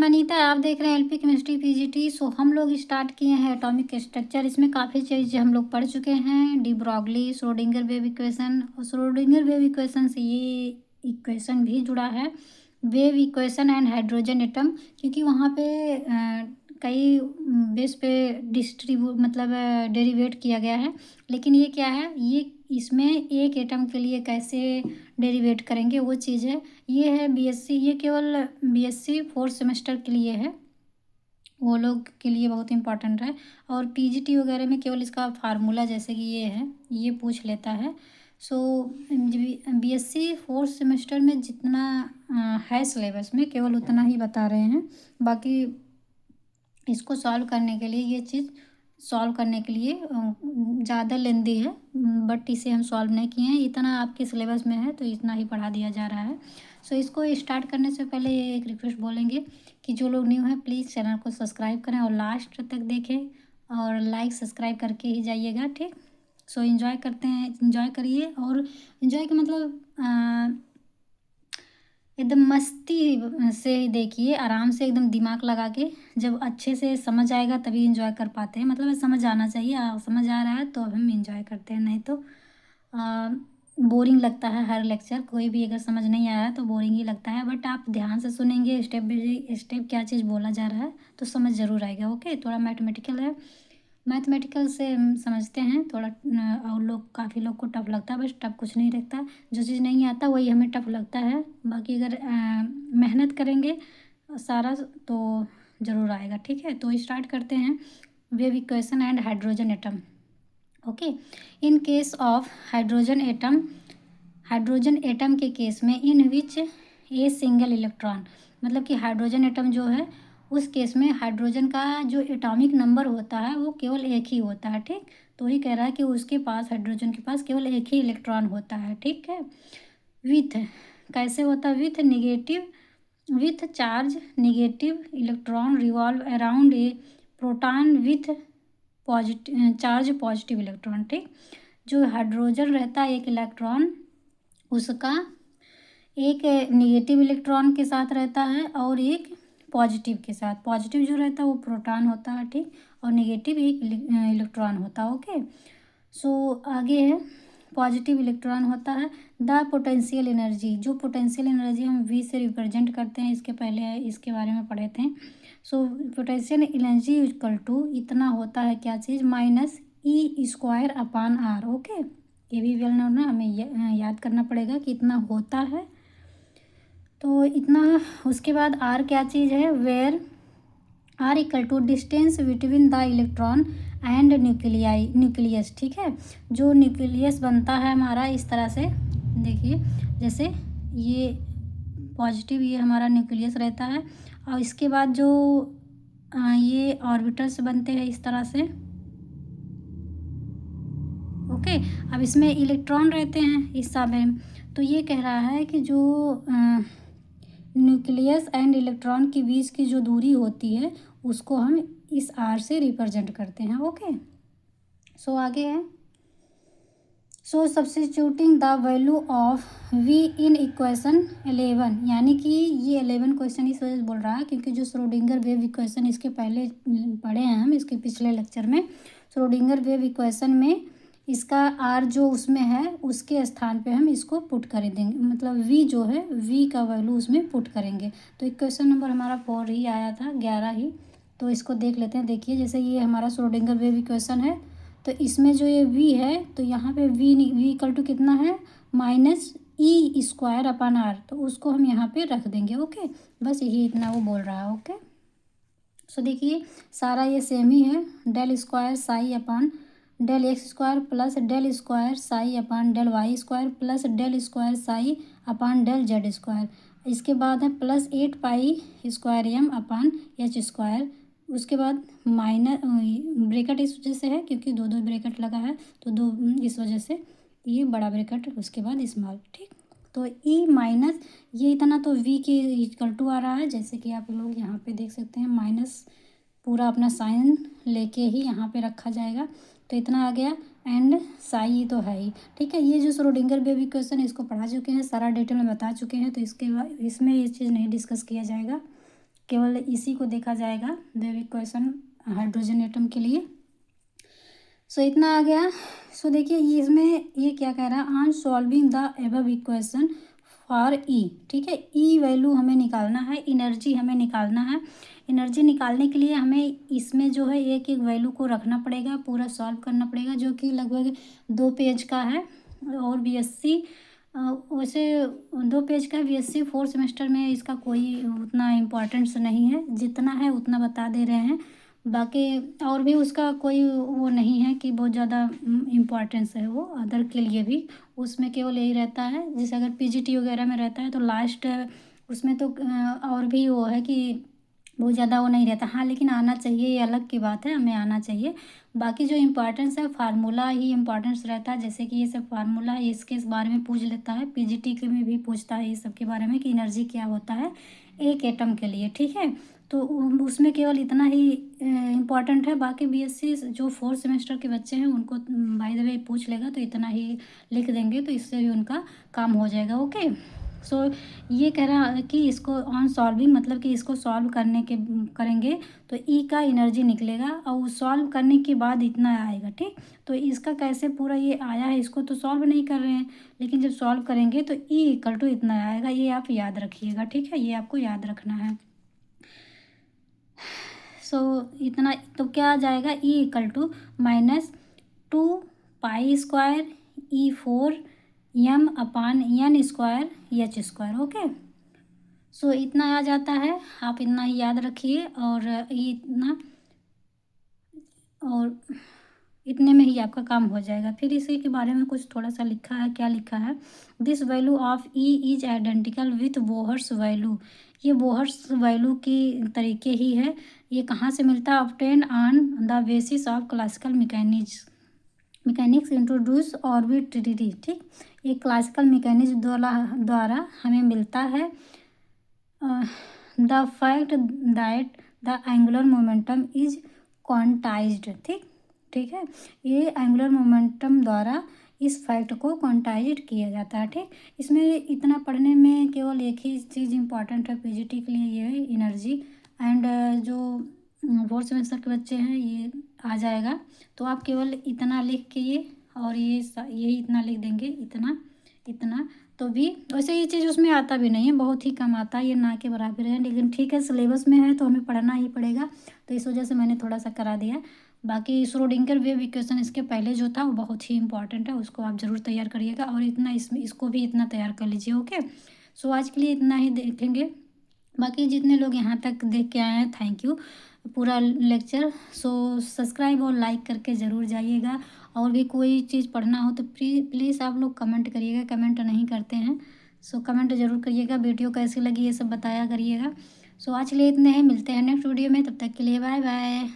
I'm Anita, आप देख रहे हैं एलपी केमिस्ट्री पीजीटी। हम लोग स्टार्ट किए हैं एटॉमिक स्ट्रक्चर। इसमें काफ़ी चीज़ें हम लोग पढ़ चुके हैं। De Broglie, Schrodinger wave equation, और श्रोडिंगर वेव इक्वेशन से ये इक्वेशन भी जुड़ा है, wave equation and hydrogen atom. क्योंकि वहाँ पे कई बेस पे मतलब डेरिवेट किया गया है। लेकिन ये क्या है, ये इसमें एक एटम के लिए कैसे डेरिवेट करेंगे वो चीज़ है। ये है बीएससी, ये केवल बीएससी फोर्थ सेमेस्टर के लिए है, वो लोग के लिए बहुत इंपॉर्टेंट है। और पीजीटी वगैरह में केवल इसका फार्मूला जैसे कि ये है, ये पूछ लेता है। सो बीएससी फोर्थ सेमेस्टर में जितना है सिलेबस में, केवल उतना ही बता रहे हैं। बाकी इसको सॉल्व करने के लिए, ये चीज़ सॉल्व करने के लिए ज़्यादा लेंदी है, बट इसे हम सॉल्व नहीं किए हैं। इतना आपके सिलेबस में है तो इतना ही पढ़ा दिया जा रहा है। इसको स्टार्ट करने से पहले एक रिक्वेस्ट बोलेंगे कि जो लोग न्यू हैं प्लीज़ चैनल को सब्सक्राइब करें और लास्ट तक देखें, और लाइक सब्सक्राइब करके ही जाइएगा, ठीक। इन्जॉय करते हैं, इन्जॉय करिए। और इन्जॉय का मतलब एकदम मस्ती से ही देखिए, आराम से एकदम दिमाग लगा के। जब अच्छे से समझ आएगा तभी एंजॉय कर पाते हैं, मतलब समझ आना चाहिए। समझ आ रहा है तो अब हम एंजॉय करते हैं, नहीं तो बोरिंग लगता है हर लेक्चर। कोई भी अगर समझ नहीं आया तो बोरिंग ही लगता है, बट आप ध्यान से सुनेंगे, स्टेप बाय स्टेप क्या चीज़ बोला जा रहा है तो समझ ज़रूर आएगा। ओके, थोड़ा मैथमेटिकल है, मैथमेटिकल से हम समझते हैं थोड़ा। और लोग, काफ़ी लोग को टफ लगता है, बस टफ कुछ नहीं लगता। जो चीज़ नहीं आता वही हमें टफ लगता है। बाकी अगर मेहनत करेंगे सारा तो ज़रूर आएगा, ठीक है। तो स्टार्ट करते हैं। Wave equation and hydrogen atom. Okay, in case of hydrogen atom के केस में, इन विच ए सिंगल इलेक्ट्रॉन, मतलब कि हाइड्रोजन एटम जो है उस केस में हाइड्रोजन का जो एटॉमिक नंबर होता है वो केवल एक ही होता है, ठीक। तो ही कह रहा है कि उसके पास, हाइड्रोजन के पास केवल एक ही इलेक्ट्रॉन होता है, ठीक है। विथ, कैसे होता है, with charge negative electron revolve around a proton with positive electron, ठीक। जो हाइड्रोजन रहता है एक इलेक्ट्रॉन, उसका एक नेगेटिव इलेक्ट्रॉन के साथ रहता है और एक पॉजिटिव के साथ। पॉजिटिव जो रहता है वो प्रोटॉन होता है, ठीक, और नेगेटिव एक इलेक्ट्रॉन होता है। ओके, आगे है, पॉजिटिव इलेक्ट्रॉन होता है। द पोटेंशियल एनर्जी, जो पोटेंशियल एनर्जी हम वी से रिप्रेजेंट करते हैं, इसके पहले इसके बारे में पढ़े थे। पोटेंशियल एनर्जी इक्वल टू इतना होता है, क्या चीज़, minus e square upon r. Okay, ये भी वेल नोन है, हमें याद करना पड़ेगा कि इतना होता है तो इतना। उसके बाद आर क्या चीज़ है, where are equal to distance between the electron and nucleus, ठीक है। जो न्यूक्लियस बनता है हमारा इस तरह से, देखिए, जैसे ये पॉजिटिव, ये हमारा न्यूक्लियस रहता है, और इसके बाद जो ये ऑर्बिटल्स बनते हैं इस तरह से। ओके, अब इसमें इलेक्ट्रॉन रहते हैं इस में। तो ये कह रहा है कि जो न्यूक्लियस एंड इलेक्ट्रॉन के बीच की जो दूरी होती है उसको हम इस आर से रिप्रेजेंट करते हैं। ओके, आगे है, substituting the value of V in equation 11, यानी कि ये 11 क्वेश्चन इस वजह से बोल रहा है क्योंकि जो श्रोडिंगर वेव इक्वेशन इसके पहले पढ़े हैं हम, इसके पिछले लेक्चर में। श्रोडिंगर वेव इक्वेशन में इसका आर जो उसमें है उसके स्थान पे हम इसको पुट कर देंगे, मतलब वी जो है, वी का वैल्यू उसमें पुट करेंगे। तो इक्वेशन नंबर हमारा 4 ही आया था, 11 ही। तो इसको देख लेते हैं। देखिए, जैसे ये हमारा श्रोडिंगर वेव इक्वेशन है, तो इसमें जो ये वी है, तो यहाँ पे वी इक्वल टू कितना है, minus e square upon r, तो उसको हम यहाँ पे रख देंगे। ओके, बस यही इतना वो बोल रहा है। ओके, देखिए सारा ये सेम ही है, del square psi upon del x square plus del square psi upon del y square plus del square psi upon del z square. इसके बाद है plus 8 pi square m upon h square. उसके बाद minus, bracket इस वजह से है क्योंकि दो ब्रैकेट लगा है, तो दो इस वजह से ये बड़ा ब्रैकेट, उसके बाद स्मॉल, ठीक। तो ई माइनस ये इतना तो वी के इक्वल टू आ रहा है, जैसे कि आप लोग यहाँ पे देख सकते हैं, माइनस पूरा अपना साइन लेके ही यहाँ पे रखा जाएगा, तो इतना आ गया। एंड साई तो है ही, ठीक है। ये जो श्रोडिंगर वेव इक्वेशन इसको पढ़ा चुके हैं, सारा डिटेल में बता चुके हैं, तो इसके बाद इसमें ये चीज़ नहीं डिस्कस किया जाएगा केवल इसी को देखा जाएगा वेव इक्वेशन हाइड्रोजन एटम के लिए। सो इतना आ गया। सो देखिए ये इसमें ये क्या कह रहा है, on solving the above equation for e, ठीक है, ई वैल्यू हमें निकालना है, एनर्जी हमें निकालना है। एनर्जी निकालने के लिए हमें इसमें जो है एक एक वैल्यू को रखना पड़ेगा, पूरा सॉल्व करना पड़ेगा, जो कि लगभग 2 पेज का है। और बीएससी वैसे 2 पेज का बीएससी 4 सेमेस्टर में इसका कोई उतना इम्पोर्टेंस नहीं है, जितना है उतना बता दे रहे हैं। बाकी और भी उसका कोई वो नहीं है कि बहुत ज़्यादा इम्पोर्टेंस है वो अदर के लिए भी, उसमें केवल यही रहता है। जैसे अगर पीजीटी वगैरह में रहता है तो लास्ट उसमें तो और भी वो है कि बहुत ज़्यादा वो नहीं रहता। हाँ लेकिन आना चाहिए, ये अलग की बात है, हमें आना चाहिए। बाकी जो इम्पोर्टेंस है फार्मूला ही इम्पोर्टेंस रहता है, जैसे कि ये सब फार्मूला है, इसके इस बारे में पूछ लेता है, पीजीटी के में भी पूछता है ये सब के बारे में कि एनर्जी क्या होता है एक एटम के लिए, ठीक है। तो उसमें केवल इतना ही इम्पॉर्टेंट है। बाकी बीएससी जो 4 सेमेस्टर के बच्चे हैं उनको बाय द वे पूछ लेगा तो इतना ही लिख देंगे, तो इससे भी उनका काम हो जाएगा। ओके, सो ये कह रहा है कि इसको ऑन सॉल्विंग मतलब कि इसको सॉल्व करने के करेंगे तो ई का एनर्जी निकलेगा और सॉल्व करने के बाद इतना आएगा, ठीक। तो इसका कैसे पूरा ये आया है, इसको तो सॉल्व नहीं कर रहे हैं, लेकिन जब सॉल्व करेंगे तो ई इक्वल टू इतना आएगा, ये आप याद रखिएगा, ठीक है, ये आपको याद रखना है। सो इतना तो क्या आ जाएगा, ई इक्वल टू -2 पाई² E4 m upon n square h²। Okay, so इतना आ जाता है, आप इतना ही याद रखिए। और ये इतना और इतने में ही आपका काम हो जाएगा। फिर इसी के बारे में कुछ थोड़ा सा लिखा है, क्या लिखा है, this value of E is identical with Bohr's value, ये बोहर्स वैल्यू की तरीके ही है। ये कहाँ से मिलता है, obtain on the basis of classical mechanics introduce arbitrary, ठीक। ये क्लासिकल मैकेनिक्स द्वारा हमें मिलता है। The fact that the angular momentum is quantized, ठीक है, ये एंगुलर मोमेंटम द्वारा इस फैक्ट को क्वांटाइज्ड किया जाता है, ठीक। इसमें इतना पढ़ने में केवल एक ही चीज़ इम्पॉर्टेंट है पीजीटी के लिए, ये है एनर्जी। एंड जो 4 सेमेस्टर के बच्चे हैं ये आ जाएगा, तो आप केवल इतना लिख के ये और यही इतना लिख देंगे, इतना इतना। तो भी वैसे ये चीज़ उसमें आता भी नहीं है, बहुत ही कम आता है, ये ना के बराबर है, लेकिन ठीक है सिलेबस में है तो हमें पढ़ना ही पड़ेगा, तो इस वजह से मैंने थोड़ा सा करा दिया। बाकी श्रोडिंगर वेव इक्वेशन इसके पहले जो था वो बहुत ही इंपॉर्टेंट है, उसको आप ज़रूर तैयार करिएगा और इतना इसको भी इतना तैयार कर लीजिए। ओके, सो आज के लिए इतना ही देखेंगे। बाकी जितने लोग यहाँ तक देख के आए हैं थैंक यू पूरा लेक्चर। सो सब्सक्राइब और लाइक करके ज़रूर जाइएगा। और भी कोई चीज़ पढ़ना हो तो प्लीज़ आप लोग कमेंट करिएगा, कमेंट नहीं करते हैं, सो कमेंट ज़रूर करिएगा। वीडियो कैसी लगी ये सब बताया करिएगा। सो आज के लिए इतने हैं, मिलते हैं नेक्स्ट वीडियो में, तब तक के लिए बाय बाय।